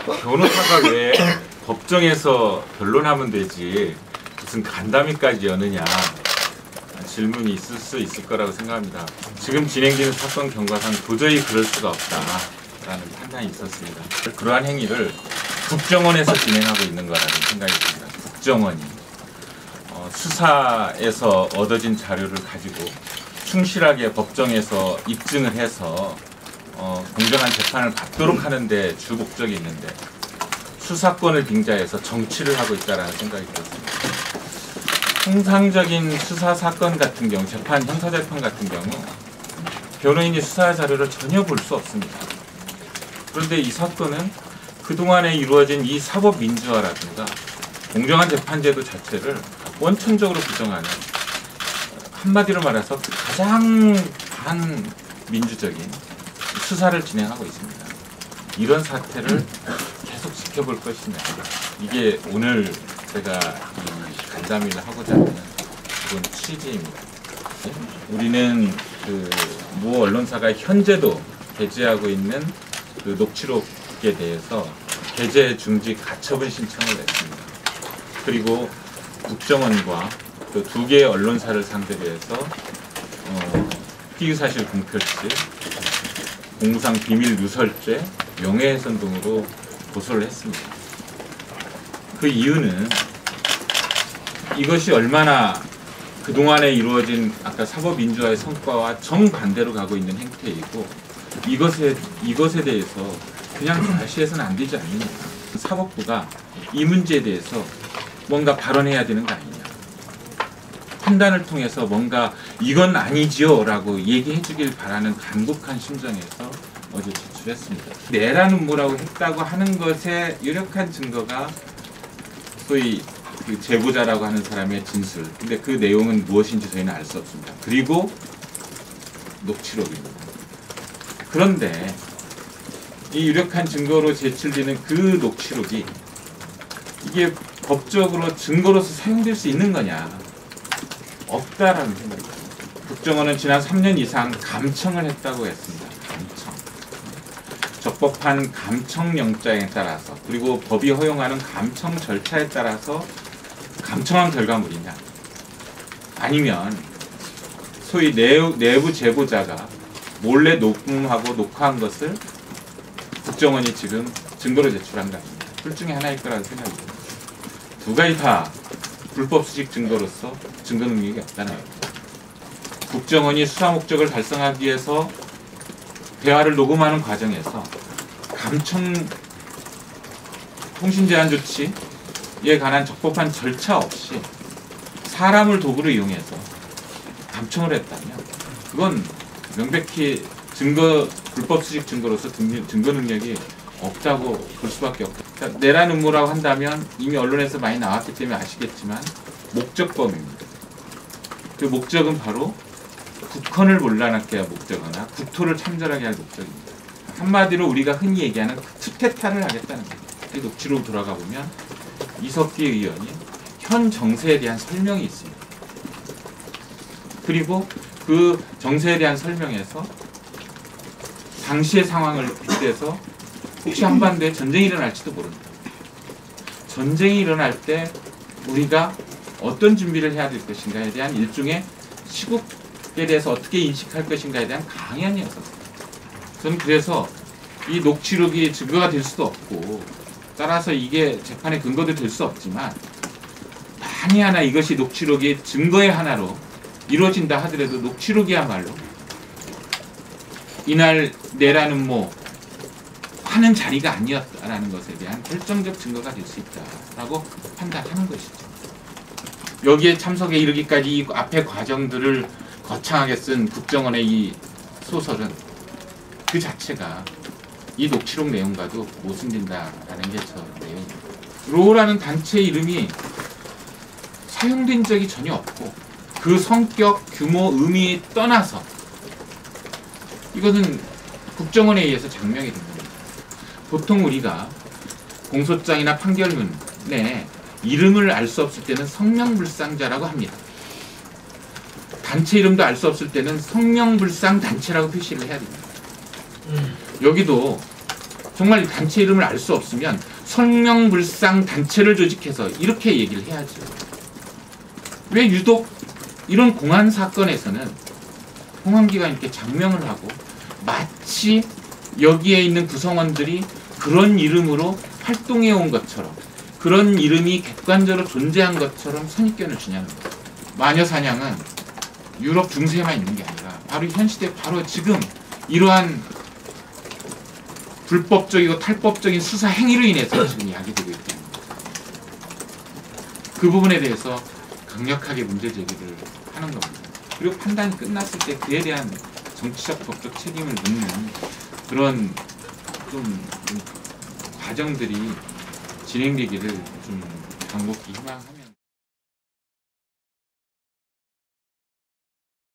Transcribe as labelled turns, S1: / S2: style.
S1: 변호사가 왜 법정에서 변론하면 되지 무슨 간담회까지 여느냐 질문이 있을 수 있을 거라고 생각합니다. 지금 진행되는 사건 경과상 도저히 그럴 수가 없다라는 판단이 있었습니다. 그러한 행위를 국정원에서 진행하고 있는 거라는 생각이 듭니다. 국정원이 수사에서 얻어진 자료를 가지고 충실하게 법정에서 입증을 해서 공정한 재판을 받도록 하는데 주 목적이 있는데 수사권을 빙자해서 정치를 하고 있다는 생각이 들었습니다. 통상적인 수사 사건 같은 경우, 형사재판 같은 경우 변호인이 수사 자료를 전혀 볼 수 없습니다. 그런데 이 사건은 그동안에 이루어진 이 사법민주화라든가 공정한 재판제도 자체를 원천적으로 부정하는, 한마디로 말해서 가장 반민주적인 수사를 진행하고 있습니다. 이런 사태를 계속 지켜볼 것이냐, 이게 오늘 제가 이 간담회를 하고자 하는 그런 취지입니다. 우리는 그 모 언론사가 현재도 게재하고 있는 그 녹취록에 대해서 게재 중지 가처분 신청을 냈습니다. 그리고 국정원과 또 2개의 언론사를 상대로 해서 피의사실 공표죄, 공무상 비밀 누설죄, 명예훼손 등으로 고소를 했습니다. 그 이유는 이것이 얼마나 그동안에 이루어진 아까 사법민주화의 성과와 정반대로 가고 있는 행태이고 이것에 대해서 그냥 과시해서는 안 되지 않느냐. 사법부가 이 문제에 대해서 뭔가 발언해야 되는 거 아니냐. 판단을 통해서 뭔가 이건 아니지요 라고 얘기해 주길 바라는 간곡한 심정에서 어제 제출했습니다. 내라는 음모라고 했다고 하는 것에 유력한 증거가 소위 그 제보자라고 하는 사람의 진술. 근데 그 내용은 무엇인지 저희는 알 수 없습니다. 그리고 녹취록입니다. 그런데 이 유력한 증거로 제출되는 그 녹취록이 이게 법적으로 증거로서 사용될 수 있는 거냐? 없다라는 생각입니다. 국정원은 지난 3년 이상 감청을 했다고 했습니다. 감청. 적법한 감청영장에 따라서, 그리고 법이 허용하는 감청 절차에 따라서 감청한 결과물이냐, 아니면 소위 내부 제보자가 몰래 녹음하고 녹화한 것을 국정원이 지금 증거로 제출한 거 아닙니다. 둘 중에 하나일 거라고 생각합니다. 두 가지 다 불법 수집 증거로서 증거 능력이 없다는 겁니다. 국정원이 수사 목적을 달성하기 위해서 대화를 녹음하는 과정에서 감청 통신 제한 조치에 관한 적법한 절차 없이 사람을 도구로 이용해서 감청을 했다면 그건 명백히 불법 수집 증거로서 증거 능력이 없다고 볼 수밖에 없다. 그러니까 내란 음모라고 한다면 이미 언론에서 많이 나왔기 때문에 아시겠지만 목적범입니다. 그 목적은 바로 국헌을 몰라나게 할 목적이나 국토를 참전하게 할 목적입니다. 한마디로 우리가 흔히 얘기하는 투태타를 하겠다는 거예요. 이 녹취로 돌아가 보면 이석기 의원이 현 정세에 대한 설명이 있습니다. 그리고 그 정세에 대한 설명에서 당시의 상황을 빗대서 혹시 한반도에 전쟁이 일어날지도 모른다. 전쟁이 일어날 때 우리가 어떤 준비를 해야 될 것인가에 대한 일종의 시국에 대해서 어떻게 인식할 것인가에 대한 강연이었었어요. 저는 그래서 이 녹취록이 증거가 될 수도 없고 따라서 이게 재판의 근거도 될 수 없지만 만이 하나 이것이 녹취록이 증거의 하나로 이루어진다 하더라도 녹취록이야말로 이날 내란 음모 하는 자리가 아니었다라는 것에 대한 결정적 증거가 될 수 있다라고 판단하는 것이죠. 여기에 참석에 이르기까지 이 앞의 과정들을 거창하게 쓴 국정원의 이 소설은 그 자체가 이 녹취록 내용과도 모순된다라는 게 저 내용입니다. 로라는 단체 이름이 사용된 적이 전혀 없고 그 성격, 규모, 의미 떠나서 이것은 국정원에 의해서 장명이 된 겁니다. 보통 우리가 공소장이나 판결문에 이름을 알 수 없을 때는 성명불상자라고 합니다. 단체 이름도 알 수 없을 때는 성명불상 단체라고 표시를 해야 됩니다. 여기도 정말 이 단체 이름을 알 수 없으면 성명불상 단체를 조직해서 이렇게 얘기를 해야죠. 왜 유독 이런 공안 사건에서는 공안기관이 장명을 하고 마치 여기에 있는 구성원들이 그런 이름으로 활동해 온 것처럼, 그런 이름이 객관적으로 존재한 것처럼 선입견을 주냐는 거예요. 마녀사냥은 유럽 중세에만 있는 게 아니라 바로 현 시대, 바로 지금 이러한 불법적이고 탈법적인 수사 행위로 인해서 지금 야기되고 있다는 거예요. 그 부분에 대해서 강력하게 문제 제기를 하는 겁니다. 그리고 판단이 끝났을 때 그에 대한 정치적 법적 책임을 묻는 그런 좀 과정들이 진행되기를 좀 간곡히 희망하며